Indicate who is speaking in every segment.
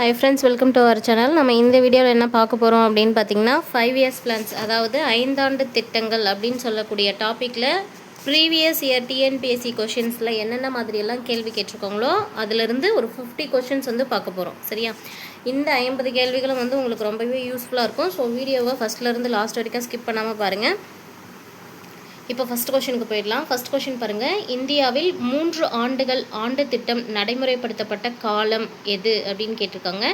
Speaker 1: Hi friends, welcome to our channel. நம்ம இந்த வீடியோவில் என்ன பார்க்க போகிறோம் அப்படின்னு பார்த்தீங்கன்னா 5 இயர்ஸ் பிளான்ஸ், அதாவது 5 ஆண்டு திட்டங்கள் அப்படின்னு சொல்லக்கூடிய டாப்பிக்கில் ப்ரீவியஸ் இயர் டிஎன்பிஎஸ்சி கொஷின்ஸில் என்னென்ன மாதிரியெல்லாம் கேள்வி கேட்டிருக்காங்களோ அதிலிருந்து ஒரு 50 கொஷின்ஸ் வந்து பார்க்க போகிறோம். சரியா? இந்த 50 கேள்விகளும் வந்து உங்களுக்கு ரொம்பவே யூஸ்ஃபுல்லாக இருக்கும். ஸோ வீடியோவை ஃபஸ்ட்லேருந்து லாஸ்ட் வரைக்கும் ஸ்கிப் பண்ணாமல் பாருங்கள். இப்போ ஃபஸ்ட் கொஷனுக்கு போயிடலாம். ஃபஸ்ட் கொஷின் பாருங்கள். இந்தியாவில் 3 ஆண்டுகள் ஆண்டு திட்டம் நடைமுறைப்படுத்தப்பட்ட காலம் எது அப்படின்னு கேட்டிருக்காங்க.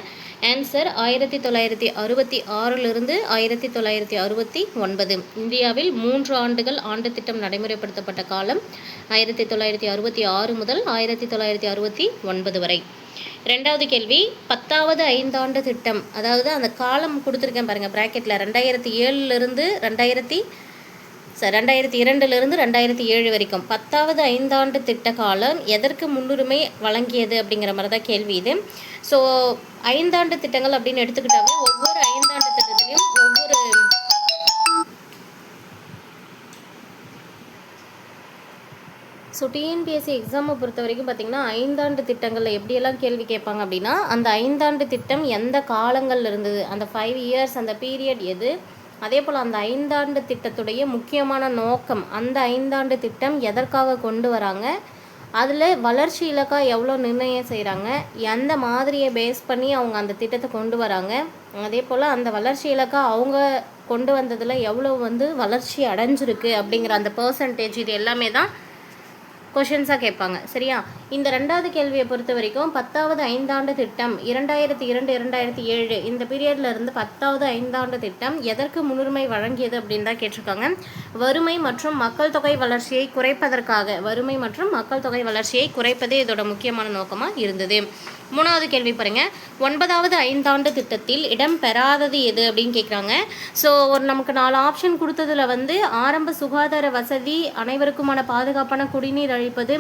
Speaker 1: ஆன்சர் 1966லிருந்து 1969. இந்தியாவில் 3 ஆண்டுகள் ஆண்டு திட்டம் நடைமுறைப்படுத்தப்பட்ட காலம் 1966 முதல் 1969 வரை. ரெண்டாவது கேள்வி, 10வது ஐந்தாண்டு திட்டம், அதாவது அந்த காலம் கொடுத்துருக்கேன் பாருங்கள் ப்ராக்கெட்டில், 2007லிருந்து 2002லிருந்து 2007 வரைக்கும் 10வது ஐந்தாண்டு திட்ட காலம் எதற்கு முன்னுரிமை வழங்கியது அப்படிங்கிற மாதிரி தான் கேள்வி இது. ஸோ ஐந்தாண்டு திட்டங்கள் அப்படின்னு எடுத்துக்கிட்டாவே ஒவ்வொரு ஐந்தாண்டு திட்டத்திலையும் ஸோ டிஎன்பிஎஸ்சி எக்ஸாமை பொறுத்த வரைக்கும் பார்த்திங்கன்னா ஐந்தாண்டு திட்டங்களில் எப்படியெல்லாம் கேள்வி கேட்பாங்க அப்படின்னா, அந்த ஐந்தாண்டு திட்டம் எந்த காலங்களில் இருந்தது, அந்த 5 இயர்ஸ் அந்த பீரியட் எது, அதே போல் அந்த ஐந்தாண்டு திட்டத்துடைய முக்கியமான நோக்கம், அந்த ஐந்தாண்டு திட்டம் எதற்காக கொண்டு வராங்க, அதில் வளர்ச்சி இலக்கா எவ்வளோ நிர்ணயம் செய்கிறாங்க, எந்த மாதிரியை பேஸ் பண்ணி அவங்க அந்த திட்டத்தை கொண்டு வராங்க, அதே போல் அந்த வளர்ச்சி இலக்கா அவங்க கொண்டு வந்ததில் எவ்வளோ வந்து வளர்ச்சி அடைஞ்சிருக்கு அப்படிங்கிற அந்த பர்சன்டேஜ், இது எல்லாமே தான் கொஷின்ஸாக கேட்பாங்க. சரியா? இந்த ரெண்டாவது கேள்வியை பொறுத்த வரைக்கும் 10வது ஐந்தாண்டு திட்டம் 2002-2007 இந்த பீரியடில் இருந்து 10வது ஐந்தாண்டு திட்டம் எதற்கு முன்னுரிமை வழங்கியது அப்படின்னு தான் கேட்டிருக்காங்க. வறுமை மற்றும் மக்கள் தொகை வளர்ச்சியை குறைப்பதற்காக, வறுமை மற்றும் மக்கள் தொகை வளர்ச்சியை குறைப்பதே இதோட முக்கியமான நோக்கமாக இருந்தது. மூணாவது கேள்வி பாருங்க. 9வது ஐந்தாண்டு திட்டத்தில் இடம் பெறாதது எது அப்படின்னு கேட்குறாங்க. ஸோ நமக்கு 4 ஆப்ஷன் கொடுத்ததில் வந்து ஆரம்ப சுகாதார வசதி, அனைவருக்குமான பாதுகாப்பான குடிநீர் அளிப்பது,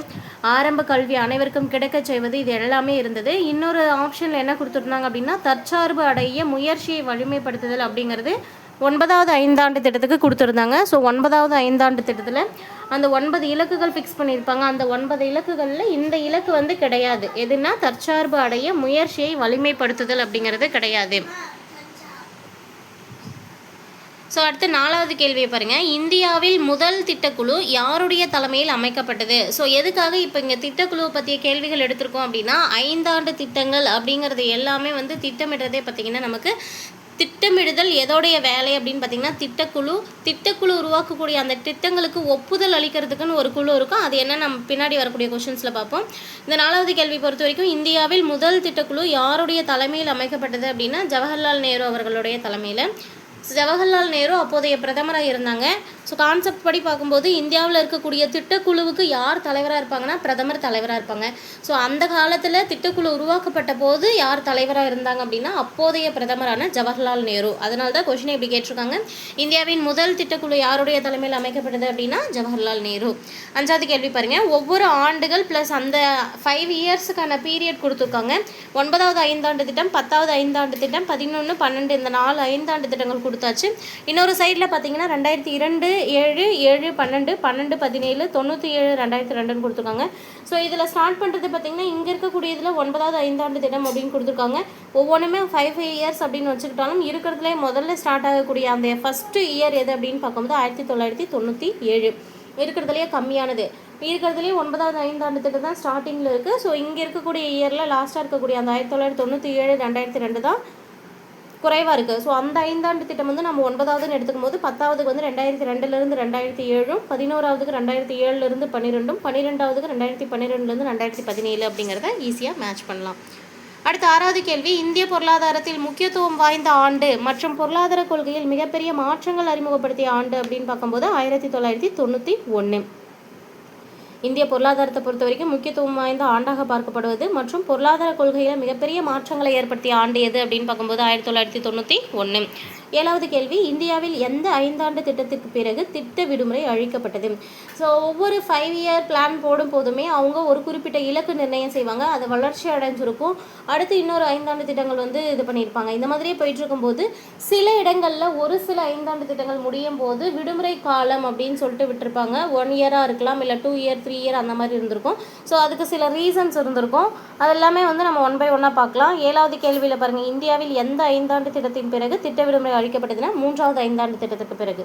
Speaker 1: ஆரம்ப கல்வி அனைவருக்கும் கிடைக்க செய்வது, இது எல்லாமே இருந்தது. இன்னொரு ஆப்ஷனில் என்ன கொடுத்துருந்தாங்க அப்படின்னா தற்சார்பு அடைய முயற்சியை வலிமைப்படுத்துதல் அப்படிங்கிறது 9வது ஐந்தாண்டு திட்டத்துக்கு கொடுத்துருந்தாங்க. ஸோ 9வது ஐந்தாண்டு திட்டத்தில் அந்த 9 இலக்குகள் ஃபிக்ஸ் பண்ணியிருப்பாங்க. அந்த 9 இலக்குகளில் இந்த இலக்கு வந்து கிடையாது. எதுனா தற்சார்பு அடைய முயற்சியை வலிமைப்படுத்துதல் அப்படிங்கிறது கிடையாது. ஸோ அடுத்து 4வது கேள்வியை பாருங்கள். இந்தியாவில் முதல் திட்டக்குழு யாருடைய தலைமையில் அமைக்கப்பட்டது? ஸோ எதுக்காக இப்போ இங்கே திட்டக்குழுவை பற்றிய கேள்விகள் எடுத்திருக்கோம் அப்படின்னா, ஐந்தாண்டு திட்டங்கள் அப்படிங்கிறது எல்லாமே வந்து திட்டமிடுறதே பார்த்திங்கன்னா நமக்கு திட்டமிடுதல் எதோடைய வேலை அப்படின்னு பார்த்திங்கன்னா திட்டக்குழு உருவாக்கக்கூடிய அந்த திட்டங்களுக்கு ஒப்புதல் அளிக்கிறதுக்குன்னு ஒரு குழு இருக்கும். அது என்ன நம்ம பின்னாடி வரக்கூடிய கொஷின்ஸில் பார்ப்போம். இந்த 4வது கேள்வி பொறுத்த வரைக்கும் இந்தியாவில் முதல் திட்டக்குழு யாருடைய தலைமையில் அமைக்கப்பட்டது அப்படின்னா ஜவஹர்லால் நேரு அவர்களுடைய தலைமையில். ஜவஹர்லால் நேரு அப்போதைய பிரதமராக இருந்தாங்க. ஸோ கான்செப்ட் படி பார்க்கும்போது இந்தியாவில் இருக்கக்கூடிய திட்டக்குழுவுக்கு யார் தலைவராக இருப்பாங்கன்னா பிரதமர் தலைவராக இருப்பாங்க. ஸோ அந்த காலத்தில் திட்டக்குழு உருவாக்கப்பட்ட போது யார் தலைவராக இருந்தாங்க அப்படின்னா அப்போதைய பிரதமரான ஜவஹர்லால் நேரு. அதனால தான் கொஷினை இப்படி கேட்டிருக்காங்க. இந்தியாவின் முதல் திட்டக்குழு யாருடைய தலைமையில் அமைக்கப்பட்டது அப்படின்னா ஜவஹர்லால் நேரு. 5வது கேள்வி பாருங்கள். ஒவ்வொரு ஆண்டுகள் ப்ளஸ் அந்த 5 இயர்ஸுக்கான பீரியட் கொடுத்துருக்காங்க. 9வது ஐந்தாண்டு திட்டம், 10வது ஐந்தாண்டு திட்டம், 11, 12 இந்த 4 ஐந்தாண்டு திட்டங்கள் கொடுத்தாச்சு. இன்னொரு சைடில் பார்த்தீங்கன்னா 2002, 7, 7, 12, 12, 17, 97, 2002 கொடுத்துருக்காங்க. ஸோ இதில் ஸ்டார்ட் பண்ணுறது பார்த்திங்கன்னா இங்கே இருக்கக்கூடியதில் 9வது ஐந்தாண்டு திட்டம் அப்படின்னு கொடுத்துருக்காங்க. ஒவ்வொன்றுமே 5 இயர்ஸ் அப்படின்னு வச்சுக்கிட்டாலும் இருக்கிறதுலே முதல்ல ஸ்டார்ட் ஆகக்கூடிய அந்த ஃபஸ்ட்டு இயர் எது அப்படின்னு பார்க்கும்போது 1997 இருக்கிறதுலேயே கம்மியானது. இருக்கிறதுலேயே 9வது ஐந்தாண்டு திட்டம் தான் ஸ்டார்டிங்கில் இருக்குது. ஸோ இங்கே இருக்கக்கூடிய இயரில் லாஸ்ட்டாக இருக்கக்கூடிய அந்த 1997, 2002 தான் குறைவாக இருக்குது. ஸோ அந்த ஐந்தாண்டு திட்டம் வந்து நம்ம 9வதுன்னு எடுத்துக்கும் போது 10வதுக்கு வந்து 2002லிருந்து 2007, 11வதுக்கு 2007லிருந்து 12, 12வதுக்கு 2012லேருந்து 2017 அப்படிங்கிறத ஈஸியாக மேட்ச் பண்ணலாம். அடுத்த 6வது கேள்வி. இந்திய பொருளாதாரத்தில் முக்கியத்துவம் வாய்ந்த ஆண்டு மற்றும் பொருளாதார கொள்கையில் மிகப்பெரிய மாற்றங்கள் அறிமுகப்படுத்திய ஆண்டு அப்படின்னு பார்க்கும்போது 1991. இந்திய பொருளாதாரத்தை பொறுத்த வரைக்கும் முக்கியத்துவம் வாய்ந்த ஆண்டாக பார்க்கப்படுவது மற்றும் பொருளாதார கொள்கையில் மிகப்பெரிய மாற்றங்களை ஏற்படுத்திய ஆண்டு எது அப்படின்னு பார்க்கும்போது 1991. 7வது கேள்வி, இந்தியாவில் எந்த 5 ஆண்டு திட்டத்திற்கு பிறகு திட்ட விடுமுறை அழிக்கப்பட்டது? ஸோ ஒவ்வொரு 5 இயர் பிளான் போடும் போதுமே அவங்க ஒரு குறிப்பிட்ட இலக்கு நிர்ணயம் செய்வாங்க. அது வளர்ச்சி அடைஞ்சிருக்கும். அடுத்து இன்னொரு 5 ஆண்டு திட்டங்கள் வந்து இது பண்ணியிருப்பாங்க. இந்த மாதிரியே போயிட்டு இருக்கும்போது சில இடங்களில் ஒரு சில 5 ஆண்டு திட்டங்கள் முடியும் போது விடுமுறை காலம் அப்படின்னு சொல்லிட்டு விட்டுருப்பாங்க. 1 இயராக இருக்கலாம், இல்லை 2 இயர் 3 இயர் அந்த மாதிரி இருந்திருக்கும். ஸோ அதுக்கு சில ரீசன்ஸ் இருந்திருக்கும். அதெல்லாமே வந்து நம்ம 1 by 1 பார்க்கலாம். 7வது கேள்வியில் பாருங்கள், இந்தியாவில் எந்த 5 ஆண்டு திட்டத்தின் பிறகு திட்ட விடுமுறை அளிக்கப்பட்டதுன்னா 3வது 5 ஆண்டு திட்டத்திற்கு பிறகு.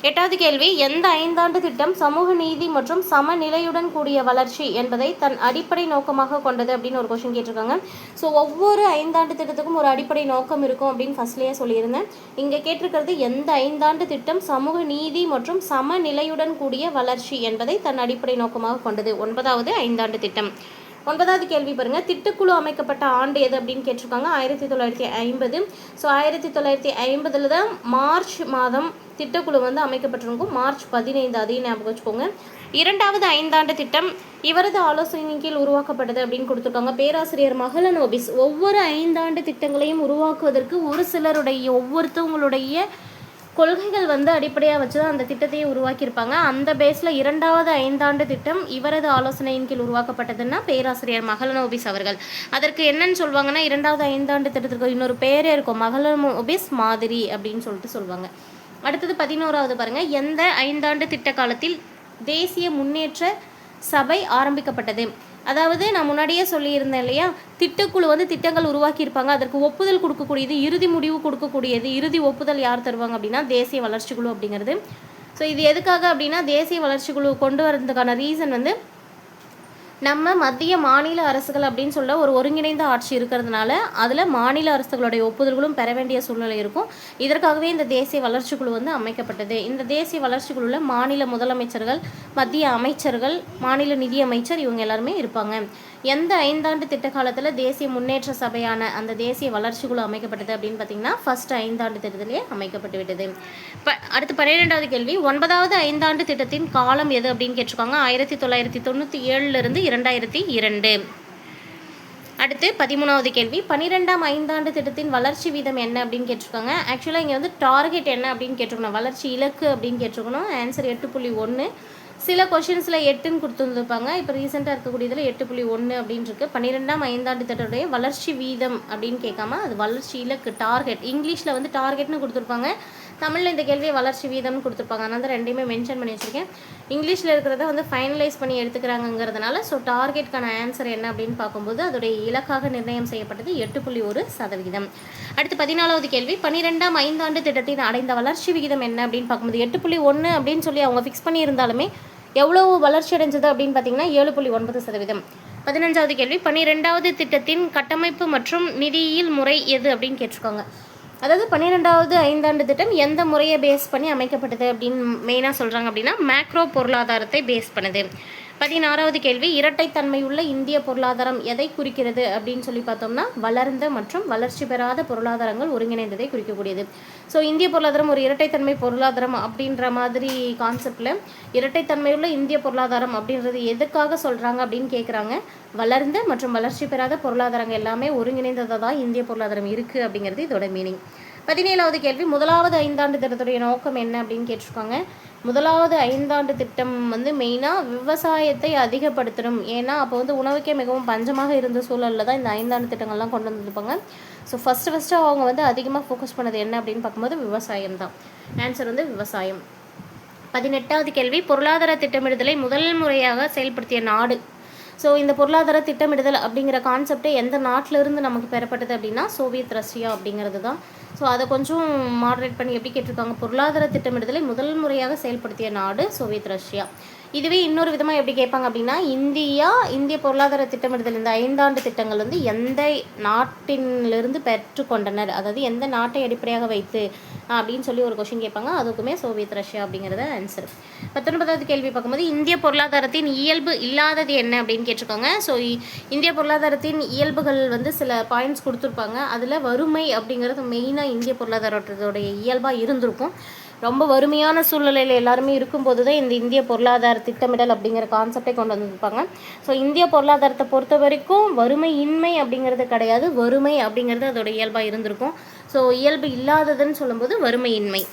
Speaker 1: 8வது கேள்வி, எந்த 5 ஆண்டு திட்டம் சமூக நீதி மற்றும் சமநிலையுடன் கூடிய வளர்ச்சி என்பதை தன் அடிப்படை நோக்கமாக கொண்டது அப்படின்னு ஒரு கொஸ்டின் கேட்டிருக்காங்க. ஸோ ஒவ்வொரு 5 ஆண்டு திட்டத்துக்கும் ஒரு அடிப்படை நோக்கம் இருக்கும் அப்படின்னு ஃபர்ஸ்ட்லேயே சொல்லியிருந்தேன். இங்கே கேட்டிருக்கிறது எந்த 5 ஆண்டு திட்டம் சமூக நீதி மற்றும் சமநிலையுடன் கூடிய வளர்ச்சி என்பதை தன் அடிப்படை நோக்கமாக கொண்டது. 9வது 5 ஆண்டு திட்டம். 9வது கேள்வி பாருங்கள், திட்டக்குழு அமைக்கப்பட்ட ஆண்டு எது அப்படின்னு கேட்டிருக்காங்க. 1950. ஸோ 1950 தான் மார்ச் மாதம் திட்டக்குழு வந்து அமைக்கப்பட்டிருக்கும். மார்ச் 15, அதையும் ஞாபகம் வச்சுக்கோங்க. 2வது 5 ஆண்டு திட்டம் இவரது ஆலோசனையின் கீழ் உருவாக்கப்பட்டது அப்படின்னு கொடுத்துருக்காங்க. பேராசிரியர் மஹலனோபிஸ். ஒவ்வொரு 5 ஆண்டு திட்டங்களையும் உருவாக்குவதற்கு ஒரு சிலருடைய ஒவ்வொருத்தவங்களுடைய கொள்கைகள் வந்து அடிப்படையாக வச்சு தான் அந்த திட்டத்தையே உருவாக்கியிருப்பாங்க. அந்த பேஸில் 2வது 5 ஆண்டு திட்டம் இவரது ஆலோசனையின் கீழ் உருவாக்கப்பட்டதுன்னா பேராசிரியர் மஹலனோபிஸ் அவர்கள். அதற்கு என்னன்னு சொல்லுவாங்கன்னா, 2வது 5 ஆண்டு திட்டத்திற்கு இன்னொரு பேரே இருக்கும், மஹலனோபிஸ் மாதிரி அப்படின்னு சொல்லிட்டு சொல்லுவாங்க. அடுத்தது 11வது பாருங்கள், எந்த 5 ஆண்டு திட்ட காலத்தில் தேசிய முன்னேற்ற சபை ஆரம்பிக்கப்பட்டது? அதாவது நான் முன்னாடியே சொல்லியிருந்தேன் இல்லையா, திட்டக்குழு வந்து திட்டங்கள் உருவாக்கியிருப்பாங்க. அதற்கு ஒப்புதல் கொடுக்கக்கூடியது, இறுதி முடிவு கொடுக்கக்கூடியது, இறுதி ஒப்புதல் யார் தருவாங்க அப்படின்னா தேசிய வளர்ச்சி குழு அப்படிங்கிறது. ஸோ இது எதுக்காக அப்படின்னா, தேசிய வளர்ச்சி குழு கொண்டு வரதுக்கான ரீசன் வந்து நம்ம மத்திய மாநில அரசுகள் அப்படின்னு சொல்ல ஒரு ஒருங்கிணைந்த ஆட்சி இருக்கிறதுனால அதில் மாநில அரசுகளுடைய ஒப்புதல்களும் பெற வேண்டிய சூழ்நிலை இருக்கும். இதற்காகவே இந்த தேசிய வளர்ச்சி குழு வந்து அமைக்கப்பட்டது. இந்த தேசிய வளர்ச்சி குழுவில் மாநில முதலமைச்சர்கள், மத்திய அமைச்சர்கள், மாநில நிதி அமைச்சர் இவங்க எல்லாருமே இருப்பாங்க. எந்த 5 ஆண்டு திட்ட காலத்தில் தேசிய முன்னேற்ற சபையான அந்த தேசிய வளர்ச்சி குழு அமைக்கப்பட்டது அப்படின்னு பார்த்தீங்கன்னா ஃபர்ஸ்ட் 5 ஆண்டு திட்டத்திலே அமைக்கப்பட்டு விட்டது. அடுத்து 12வது கேள்வி, 9வது 5 ஆண்டு திட்டத்தின் காலம் எது அப்படின்னு கேட்டிருக்காங்க. 1997 2002. அடுத்து 13வது கேள்வி, 12ஆம் 5 ஆண்டு திட்டத்தின் வளர்ச்சி வீதம் என்ன அப்படின்னு கேட்டிருக்காங்க. ஆக்சுவலாக இங்கே வந்து டார்கெட் என்ன அப்படின்னு கேட்டிருக்கணும், வளர்ச்சி இலக்கு அப்படின்னு கேட்டிருக்கணும். ஆன்சர் 8.1. சில கொஷின்ஸில் 8ன்னு கொடுத்துருந்துருப்பாங்க. இப்போ ரீசெண்டாக இருக்கக்கூடியதில் 8.1 அப்படின்னு இருக்குது. 12ஆம் 5 ஆண்டு திட்டத்துடைய வளர்ச்சி வீதம் அப்படின்னு கேட்காம அது வளர்ச்சி இலக்கு, டார்கெட். இங்கிலீஷில் வந்து டார்கெட்னு கொடுத்துருப்பாங்க, தமிழில் இந்த கேள்வியை வளர்ச்சி வீதம்னு கொடுத்துருப்பாங்க. அதனால தான் ரெண்டையுமே மென்ஷன் பண்ணி வச்சுருக்கேன். இங்கிலீஷில் இருக்கிறத வந்து ஃபைனலைஸ் பண்ணி எடுத்துக்கிறாங்கிறதுனால ஸோ டார்கெட்கான ஆன்சர் என்ன அப்படின்னு பார்க்கும்போது அதோடைய இலக்காக நிர்ணயம் செய்யப்பட்டது 8.1%. அடுத்து 14வது கேள்வி, 12ஆம் 5 ஆண்டு திட்டத்தின் அடைந்த வளர்ச்சி விகிதம் என்ன அப்படின்னு பார்க்கும்போது 8.1 அப்படின்னு சொல்லி அவங்க ஃபிக்ஸ் பண்ணியிருந்தாலுமே எவ்வளவு வளர்ச்சி அடைஞ்சது அப்படின்னு பார்த்தீங்கன்னா 7.9%. 15வது கேள்வி, 12வது திட்டத்தின் கட்டமைப்பு மற்றும் நிதியியல் முறை எது அப்படின்னு கேட்டிருக்காங்க. அதாவது 12வது 5 ஆண்டு திட்டம் எந்த முறையை பேஸ் பண்ணி அமைக்கப்பட்டது அப்படின்னு மெயினாக சொல்கிறாங்க அப்படின்னா மேக்ரோ பொருளாதாரத்தை பேஸ் பண்ணுது. 16வது கேள்வி, இரட்டைத்தன்மையுள்ள இந்திய பொருளாதாரம் எதை குறிக்கிறது அப்படின்னு சொல்லி பார்த்தோம்னா வளர்ந்த மற்றும் வளர்ச்சி பெறாத பொருளாதாரங்கள் ஒருங்கிணைந்ததை குறிக்கக்கூடியது. ஸோ இந்திய பொருளாதாரம் ஒரு இரட்டைத்தன்மை பொருளாதாரம் அப்படின்ற மாதிரி கான்செப்டில் இரட்டைத்தன்மையுள்ள இந்திய பொருளாதாரம் அப்படின்றது எதுக்காக சொல்கிறாங்க அப்படின்னு கேட்குறாங்க. வளர்ந்த மற்றும் வளர்ச்சி பெறாத பொருளாதாரங்கள் எல்லாமே ஒருங்கிணைந்ததாக தான் இந்திய பொருளாதாரம் இருக்குது அப்படிங்கிறது இதோட மீனிங். 17வது கேள்வி, முதலாவது 5 ஆண்டு திட்டத்துடைய நோக்கம் என்ன அப்படின்னு கேட்டிருக்காங்க. முதலாவது 5 ஆண்டு திட்டம் வந்து மெயினாக விவசாயத்தை அதிகப்படுத்தணும். ஏன்னா அப்போ வந்து உணவுக்கே மிகவும் பஞ்சமாக இருந்த சூழலில் தான் இந்த 5 ஆண்டு திட்டங்கள்லாம் கொண்டு வந்துருப்பாங்க. ஸோ ஃபஸ்ட்டு அவங்க வந்து அதிகமாக ஃபோக்கஸ் பண்ணது என்ன அப்படின்னு பார்க்கும்போது விவசாயம் தான். ஆன்சர் வந்து விவசாயம். 18வது கேள்வி, பொருளாதார திட்டமிடுதலை முதல் முறையாக செயல்படுத்திய நாடு. ஸோ இந்த பொருளாதார திட்டமிடுதல் அப்படிங்கிற கான்செப்டே எந்த நாட்டிலிருந்து நமக்கு பெறப்பட்டது அப்படின்னா சோவியத் ரஷ்யா அப்படிங்கிறது தான். ஸோ அதை கொஞ்சம் மாடரேட் பண்ணி எப்படி கேட்டிருக்காங்க, பொருளாதார திட்டமிடுதலை முதல் முறையாக செயல்படுத்திய நாடு சோவியத் ரஷ்யா. இதுவே இன்னொரு விதமாக எப்படி கேட்பாங்க அப்படின்னா இந்திய பொருளாதார திட்டமிடுதல் இந்த 5 ஆண்டு திட்டங்கள் வந்து எந்த நாட்டிலிருந்து பெற்றுக்கொண்டனர், அதாவது எந்த நாட்டை அடிப்படையாக வைத்து அப்படின்னு சொல்லி ஒரு கொஷின் கேட்பாங்க. அதுக்குமே சோவியத் ரஷ்யா அப்படிங்கிறத ஆன்சர். 19வது கேள்வி பார்க்கும்போது இந்திய பொருளாதாரத்தின் இயல்பு இல்லாதது என்ன அப்படின்னு கேட்டிருக்காங்க. ஸோ இந்திய பொருளாதாரத்தின் இயல்புகள் வந்து சில பாயிண்ட்ஸ் கொடுத்துருப்பாங்க. அதில் வறுமை அப்படிங்கிறது மெயினாக இந்திய பொருளாதாரத்தோடைய இயல்பாக இருந்திருக்கும். ரொம்ப வறுமையான சூழ்நிலையில் எல்லாருமே இருக்கும்போது தான் இந்த இந்திய பொருளாதார திட்டமிடல் அப்படிங்கிற கான்செப்டை கொண்டு வந்திருப்பாங்க. ஸோ இந்திய பொருளாதாரத்தை பொறுத்த வரைக்கும் வறுமையின்மை அப்படிங்கிறது கிடையாது, வறுமை அப்படிங்கிறது அதோட இயல்பாக இருந்திருக்கும். ஸோ இயல்பு இல்லாததுன்னு சொல்லும்போது வறுமையின்மை.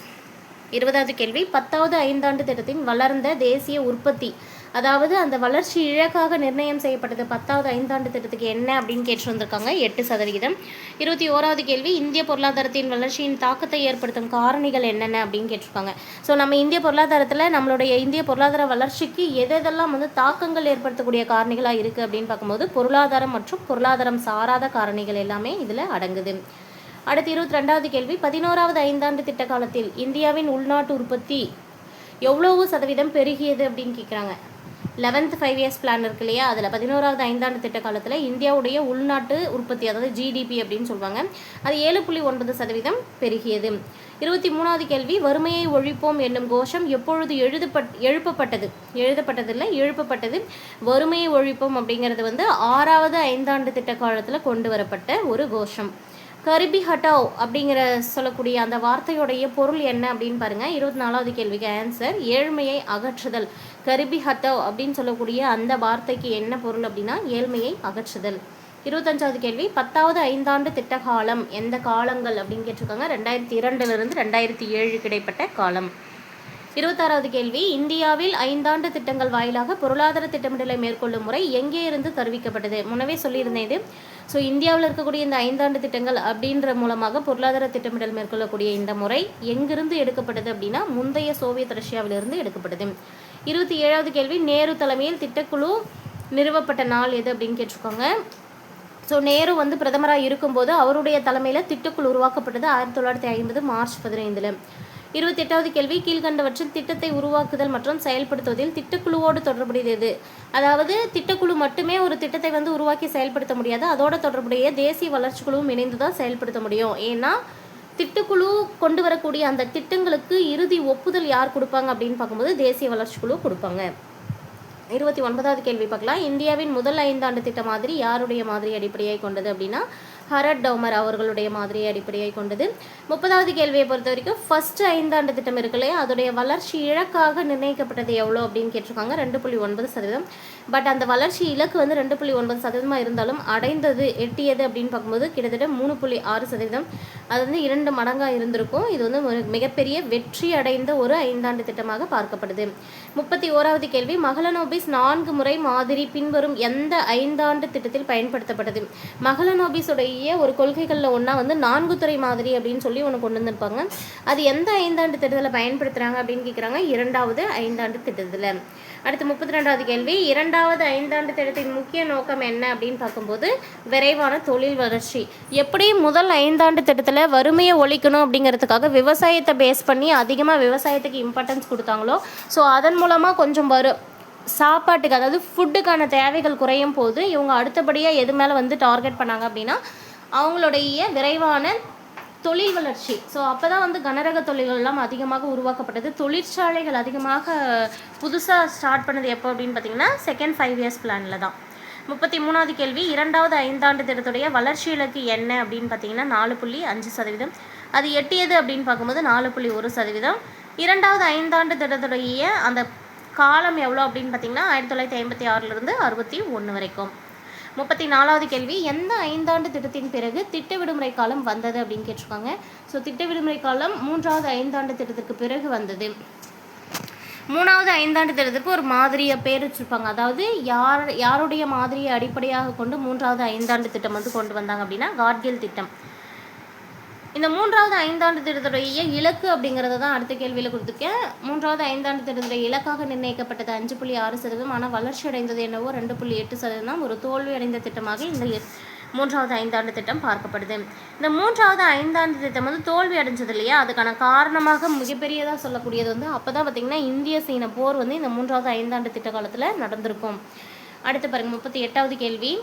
Speaker 1: 20வது கேள்வி, 10வது ஐந்தாண்டு திட்டத்தின் வளர்ந்த தேசிய உற்பத்தி, அதாவது அந்த வளர்ச்சி இலக்காக நிர்ணயம் செய்யப்பட்டது 10வது ஐந்தாண்டு திட்டத்துக்கு என்ன அப்படின்னு கேட்டு வந்திருக்காங்க. 8%. 21வது கேள்வி, இந்திய பொருளாதாரத்தின் வளர்ச்சியின் தாக்கத்தை ஏற்படுத்தும் காரணிகள் என்னென்ன அப்படின்னு கேட்டிருக்காங்க. ஸோ நம்ம இந்திய பொருளாதாரத்தில் நம்மளுடைய இந்திய பொருளாதார வளர்ச்சிக்கு எதெல்லாம் வந்து தாக்கங்கள் ஏற்படுத்தக்கூடிய காரணிகளாக இருக்குது அப்படின்னு பார்க்கும்போது பொருளாதாரம் மற்றும் பொருளாதாரம் சாராத காரணிகள் எல்லாமே இதில் அடங்குது. அடுத்து 22வது கேள்வி, 11வது ஐந்தாண்டு திட்ட காலத்தில் இந்தியாவின் உள்நாட்டு உற்பத்தி எவ்வளவு சதவீதம் பெருகியது அப்படின்னு கேட்குறாங்க. 11th 5 years பிளான் இருக்கு இல்லையா, அதில் 11வது ஐந்தாண்டு திட்ட காலத்தில் இந்தியாவுடைய உள்நாட்டு உற்பத்தி, அதாவது ஜிடிபி அப்படின்னு சொல்லுவாங்க, அது 7.9% பெருகியது. 23வது கேள்வி, வறுமையை ஒழிப்போம் என்னும் கோஷம் எப்பொழுது எழுப்பப்பட்டது. வறுமையை ஒழிப்போம் அப்படிங்கிறது வந்து 6வது ஐந்தாண்டு திட்ட காலத்தில் கொண்டு வரப்பட்ட ஒரு கோஷம். கரிபி ஹட்டாவ் அப்படிங்கிற சொல்லக்கூடிய அந்த வார்த்தையுடைய பொருள் என்ன அப்படின்னு பாருங்கள். 24வது கேள்விக்கு ஆன்சர் ஏழ்மையை அகற்றுதல். கரிபி ஹட்டாவ் அப்படின்னு சொல்லக்கூடிய அந்த வார்த்தைக்கு என்ன பொருள் அப்படின்னா ஏழ்மையை அகற்றுதல். 25வது கேள்வி, 10வது ஐந்தாண்டு திட்ட காலம் எந்த காலங்கள் அப்படின்னு கேட்டிருக்காங்க. 2002 2007 கிடைப்பட்ட காலம். 26வது கேள்வி, இந்தியாவில் ஐந்தாண்டு திட்டங்கள் வாயிலாக பொருளாதார திட்டமிடலை மேற்கொள்ளும் முறை எங்கே இருந்து தருவிக்கப்பட்டது. முன்னவே சொல்லியிருந்தேன் இது. ஸோ இந்தியாவில் இருக்கக்கூடிய இந்த ஐந்தாண்டு திட்டங்கள் அப்படின்ற மூலமாக பொருளாதார திட்டமிடல் மேற்கொள்ளக்கூடிய இந்த முறை எங்கிருந்து எடுக்கப்பட்டது அப்படின்னா முந்தைய சோவியத் ரஷ்யாவிலிருந்து எடுக்கப்பட்டது. 27வது கேள்வி, நேரு தலைமையில் திட்டக்குழு நிறுவப்பட்ட நாள் எது அப்படின்னு கேட்டிருக்காங்க. ஸோ நேரு வந்து பிரதமராக இருக்கும்போது அவருடைய தலைமையில் திட்டக்குழு உருவாக்கப்பட்டது 1950 மார்ச் 15. 28வது கேள்வி, கீழ்கண்டவற்றில் திட்டத்தை உருவாக்குதல் மற்றும் செயல்படுத்துவதில் திட்டக்குழுவோடு தொடர்புடையது. அதாவது திட்டக்குழு மட்டுமே ஒரு திட்டத்தை வந்து உருவாக்கி செயல்படுத்த முடியாது, அதோட தொடர்புடைய தேசிய வளர்ச்சி குழுவும் இணைந்து தான் செயல்படுத்த முடியும். ஏன்னா திட்டக்குழு கொண்டு வரக்கூடிய அந்த திட்டங்களுக்கு இறுதி ஒப்புதல் யார் கொடுப்பாங்க அப்படின்னு பார்க்கும்போது தேசிய வளர்ச்சி குழு கொடுப்பாங்க. 29வது கேள்வி பார்க்கலாம். இந்தியாவின் முதல் ஐந்தாண்டு திட்ட மாதிரி யாருடைய மாதிரி அடிப்படையாக கொண்டது அப்படின்னா ஹரட் டவுமர் அவர்களுடைய மாதிரியை அடிப்படையாக கொண்டது. 30வது கேள்வியை பொறுத்த வரைக்கும் ஃபர்ஸ்ட் ஐந்தாண்டு திட்டம் இருக்கு இல்லையா, அதோடைய வளர்ச்சி இலக்காக நிர்ணயிக்கப்பட்டது எவ்வளோ அப்படின்னு கேட்டிருக்காங்க. 2.9%. பட் அந்த வளர்ச்சி இலக்கு வந்து 2.9% இருந்தாலும் எட்டியது அப்படின்னு பார்க்கும்போது கிட்டத்தட்ட 3.6%. அது வந்து 2 மடங்காக இருந்திருக்கும். இது வந்து ஒரு மிகப்பெரிய வெற்றி அடைந்த ஒரு ஐந்தாண்டு திட்டமாக பார்க்கப்படுது. 31வது கேள்வி, மகளனோபிஸ் 4 முறை மாதிரி பின்வரும் எந்த ஐந்தாண்டு திட்டத்தில் பயன்படுத்தப்பட்டது. மகளனோபிஸுடைய ஒரு கொள்கைகளில் ஒன்றா வந்து 4 துறை மாதிரி அப்படின்னு சொல்லி ஒன்று கொண்டு வந்திருப்பாங்க. அது எந்த ஐந்தாண்டு திட்டத்தில் பயன்படுத்துகிறாங்க அப்படின்னு கேட்குறாங்க. 2வது ஐந்தாண்டு திட்டத்தில். அடுத்து 32வது கேள்வி, 2வது ஐந்தாண்டு திட்டத்தின் முக்கிய நோக்கம் என்ன அப்படின்னு பார்க்கும்போது விரைவான தொழில் வளர்ச்சி. எப்படி முதல் ஐந்தாண்டு திட்டத்தில் வறுமையை ஒழிக்கணும் அப்படிங்கிறதுக்காக விவசாயத்தை பேஸ் பண்ணி அதிகமாக விவசாயத்துக்கு இம்பார்ட்டன்ஸ் கொடுத்தாங்களோ, ஸோ அதன் மூலமாக கொஞ்சம் சாப்பாட்டுக்கு, அதாவது ஃபுட்டுக்கான தேவைகள் குறையும் போது இவங்க அடுத்தபடியாக எது மேலே வந்து டார்கெட் பண்ணாங்க அப்படின்னா அவங்களுடைய விரைவான தொழில் வளர்ச்சி. ஸோ அப்போ தான் வந்து கனரக தொழில்கள்லாம் அதிகமாக உருவாக்கப்பட்டது. தொழிற்சாலைகள் அதிகமாக புதுசாக ஸ்டார்ட் பண்ணது எப்போ அப்படின்னு பார்த்தீங்கன்னா செகண்ட் 5 years பிளானில் தான். 33வது கேள்வி, 2வது ஐந்தாண்டு திட்டத்துடைய வளர்ச்சி இலக்கு என்ன அப்படின்னு பார்த்தீங்கன்னா 4.5%. அது எட்டியது அப்படின்னு பார்க்கும்போது 4.1%. 2வது ஐந்தாண்டு திட்டத்துடைய அந்த காலம் எவ்வளோ அப்படின்னு பார்த்தீங்கன்னா 1956 61 வரைக்கும். 34வது கேள்வி, எந்த ஐந்தாண்டு திட்டத்தின் பிறகு திட்ட விடுமுறை காலம் வந்தது அப்படின்னு கேட்டிருக்காங்க. ஸோ திட்ட விடுமுறை காலம் 3வது ஐந்தாண்டு திட்டத்துக்கு பிறகு வந்தது. 3வது ஐந்தாண்டு திட்டத்துக்கு ஒரு மாதிரியை பேர் வச்சுருப்பாங்க. அதாவது யாருடைய மாதிரியை அடிப்படையாக கொண்டு 3வது ஐந்தாண்டு திட்டம் வந்து கொண்டு வந்தாங்க அப்படின்னா காட்கில் திட்டம். இந்த 3வது ஐந்தாண்டு திட்டத்துடைய இலக்கு அப்படிங்கிறத தான் அடுத்த கேள்வியில் கொடுத்துருக்கேன். 3வது ஐந்தாண்டு திட்டத்துடைய இலக்காக நிர்ணயிக்கப்பட்டது 5.6%. ஆனால் வளர்ச்சி அடைந்தது என்னவோ 2.8%. ஒரு தோல்வி அடைந்த திட்டமாக இந்த 3வது ஐந்தாண்டு திட்டம் பார்க்கப்படுது. இந்த 3வது ஐந்தாண்டு திட்டம் வந்து தோல்வி அடைஞ்சது இல்லையா, அதுக்கான காரணமாக மிகப்பெரியதாக சொல்லக்கூடியது வந்து அப்போ தான் பார்த்திங்கன்னா இந்திய சீன போர் வந்து இந்த 3வது ஐந்தாண்டு திட்ட காலத்தில் நடந்திருக்கும். அடுத்து பாருங்கள் 38வது கேள்வி,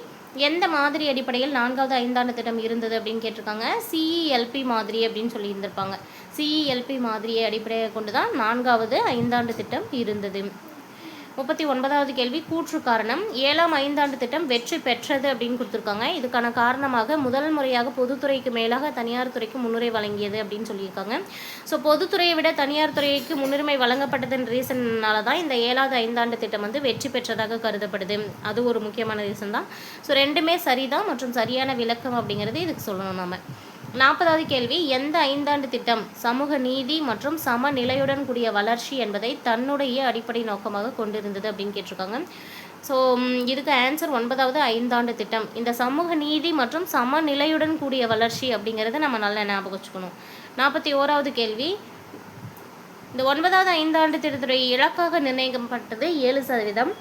Speaker 1: எந்த மாதிரி அடிப்படையில் 4வது ஐந்தாண்டு திட்டம் இருந்தது அப்படின்னு கேட்டிருக்காங்க. CELP மாதிரி அப்படின்னு சொல்லி இருந்திருப்பாங்க. CELP மாதிரியை அடிப்படையாக கொண்டு தான் 4வது ஐந்தாண்டு திட்டம் இருந்தது. 39வது கேள்வி கூற்று காரணம். 7ஆம் ஐந்தாண்டு திட்டம் வெற்றி பெற்றது அப்படின்னு கொடுத்துருக்காங்க. இதுக்கான காரணமாக முதல் முறையாக பொதுத்துறைக்கு மேலாக தனியார் துறைக்கு முன்னுரிமை வழங்கியது அப்படின்னு சொல்லியிருக்காங்க. ஸோ பொதுத்துறையை விட தனியார் துறைக்கு முன்னுரிமை வழங்கப்பட்டதன் ரீசன்னால தான் இந்த 7வது ஐந்தாண்டு திட்டம் வந்து வெற்றி பெற்றதாக கருதப்படுது. அது ஒரு முக்கியமான ரீசன் தான். ஸோ ரெண்டுமே சரிதான் மற்றும் சரியான விளக்கம் அப்படிங்கிறது இதுக்கு சொல்லணும் நம்ம. 40வது கேள்வி எந்த ஐந்தாண்டு திட்டம் சமூக நீதி மற்றும் சமநிலையுடன் கூடிய வளர்ச்சி என்பதை தன்னுடைய அடிப்படை நோக்கமாக கொண்டிருந்தது அப்படின்னு கேட்டிருக்காங்க. ஸோ இதுக்கு ஆன்சர் 9வது ஐந்தாண்டு திட்டம். இந்த சமூக நீதி மற்றும் சமநிலையுடன் கூடிய வளர்ச்சி அப்படிங்கிறத நம்ம நல்லா ஞாபகம் வச்சுக்கணும். 41வது கேள்வி இந்த 9வது ஐந்தாண்டு திட்டத்துடைய இலக்காக நிர்ணயிக்கப்பட்டது 7%.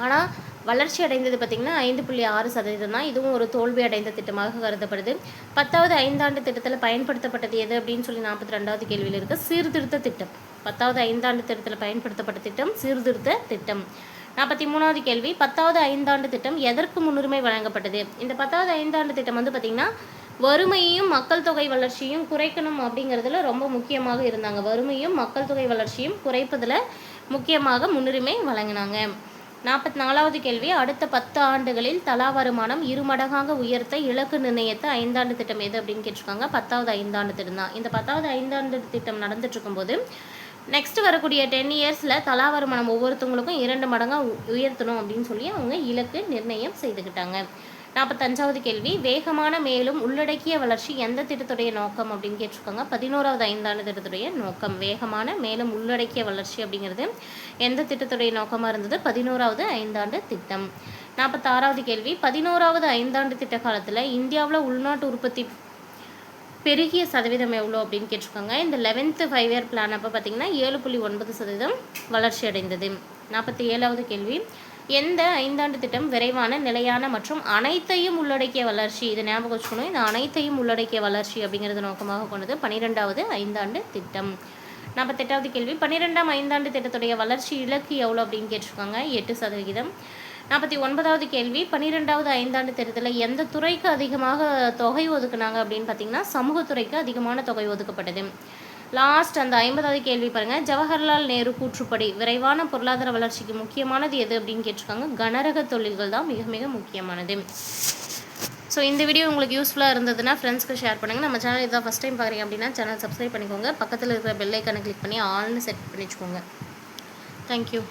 Speaker 1: ஆனால் வளர்ச்சி அடைந்தது பார்த்திங்கன்னா 5.6% தான். இதுவும் ஒரு தோல்வி அடைந்த திட்டமாக கருதப்படுது. 10வது ஐந்தாண்டு திட்டத்தில் பயன்படுத்தப்பட்டது எது அப்படின்னு சொல்லி 42வது கேள்வியில் இருக்குது. சீர்திருத்த திட்டம். 10வது ஐந்தாண்டு திட்டத்தில் பயன்படுத்தப்பட்ட திட்டம் சீர்திருத்த திட்டம். 43வது கேள்வி 10வது ஐந்தாண்டு திட்டம் எதற்கு முன்னுரிமை வழங்கப்பட்டது? இந்த 10வது ஐந்தாண்டு திட்டம் வந்து பார்த்திங்கன்னா வறுமையையும் மக்கள் தொகை வளர்ச்சியும் குறைக்கணும் அப்படிங்கிறதுல ரொம்ப முக்கியமாக இருந்தாங்க. வறுமையும் மக்கள் தொகை வளர்ச்சியும் குறைப்பதில் முக்கியமாக முன்னுரிமை வழங்கினாங்க. 44வது கேள்வி அடுத்த 10 ஆண்டுகளில் தலா வருமானம் 2 மடங்காக உயர்த்த இலக்கு நிர்ணயித்த ஐந்தாண்டு திட்டம் எது அப்படின்னு கேட்டிருக்காங்க. 10வது ஐந்தாண்டு திட்டம் தான். இந்த 10வது ஐந்தாண்டு திட்டம் நடந்துட்டு இருக்கும்போது நெக்ஸ்ட் வரக்கூடிய 10 இயர்ஸில் தலா வருமானம் ஒவ்வொருத்தவங்களுக்கும் 2 மடங்காக உயர்த்தணும் அப்படின்னு சொல்லி அவங்க இலக்கு நிர்ணயம் செய்துக்கிட்டாங்க. 45வது கேள்வி வேகமான மேலும் உள்ளடக்கிய வளர்ச்சி எந்த திட்டத்துடைய நோக்கம் அப்படின்னு கேட்டிருக்காங்க. 11வது ஐந்தாண்டு திட்டத்துடைய நோக்கம். வேகமான மேலும் உள்ளடக்கிய வளர்ச்சி அப்படிங்கிறது எந்த திட்டத்துடைய நோக்கமாக இருந்தது? 11வது ஐந்தாண்டு திட்டம். 46வது கேள்வி 11வது ஐந்தாண்டு திட்ட காலத்தில் இந்தியாவில் உள்நாட்டு உற்பத்தி பெருகிய சதவீதம் எவ்வளோ அப்படின்னு கேட்டிருக்காங்க. இந்த 11th 5 இயர் பிளான் அப்போ பார்த்தீங்கன்னா 7.9% வளர்ச்சி அடைந்தது. 47வது கேள்வி எந்த ஐந்தாண்டு திட்டம் விரைவான நிலையான மற்றும் அனைத்தையும் உள்ளடக்கிய வளர்ச்சி? இதை ஞாபகம் வச்சுக்கணும். இந்த அனைத்தையும் உள்ளடக்கிய வளர்ச்சி அப்படிங்கிறது நோக்கமாக கொண்டது 12வது ஐந்தாண்டு திட்டம். 48வது கேள்வி 12ஆம் ஐந்தாண்டு திட்டத்துடைய வளர்ச்சி இலக்கு எவ்வளோ அப்படின்னு கேட்டிருக்காங்க. 8%. 49வது கேள்வி 12வது ஐந்தாண்டு திட்டத்தில் எந்த துறைக்கு அதிகமாக தொகை ஒதுக்குனாங்க அப்படின்னு பார்த்தீங்கன்னா சமூகத்துறைக்கு அதிகமான தொகை ஒதுக்கப்பட்டது. லாஸ்ட் அந்த 50வது கேள்வி பாருங்கள். ஜவஹர்லால் நேரு கூற்றுப்படி விரைவான பொருளாதார வளர்ச்சிக்கு முக்கியமானது எது அப்படின்னு கேட்டிருக்காங்க. கனரக தொழில்கள் தான் மிக மிக முக்கியமானது. ஸோ இந்த வீடியோ உங்களுக்கு யூஸ்ஃபுல்லாக இருந்ததுன்னா ஃப்ரெண்ட்ஸ்க்கு ஷேர் பண்ணுங்கள். நம்ம சேனல் இதான் ஃபஸ்ட் டைம் பார்க்குறீங்க அப்படின்னா சேனல் சப்ஸ்கிரைப் பண்ணிக்கோங்க. பக்கத்தில் இருக்கிற பெல் ஐக்கானை கிளிக் பண்ணி ஆல்னு செட் பண்ணி வச்சுக்கோங்க. தேங்க்யூ.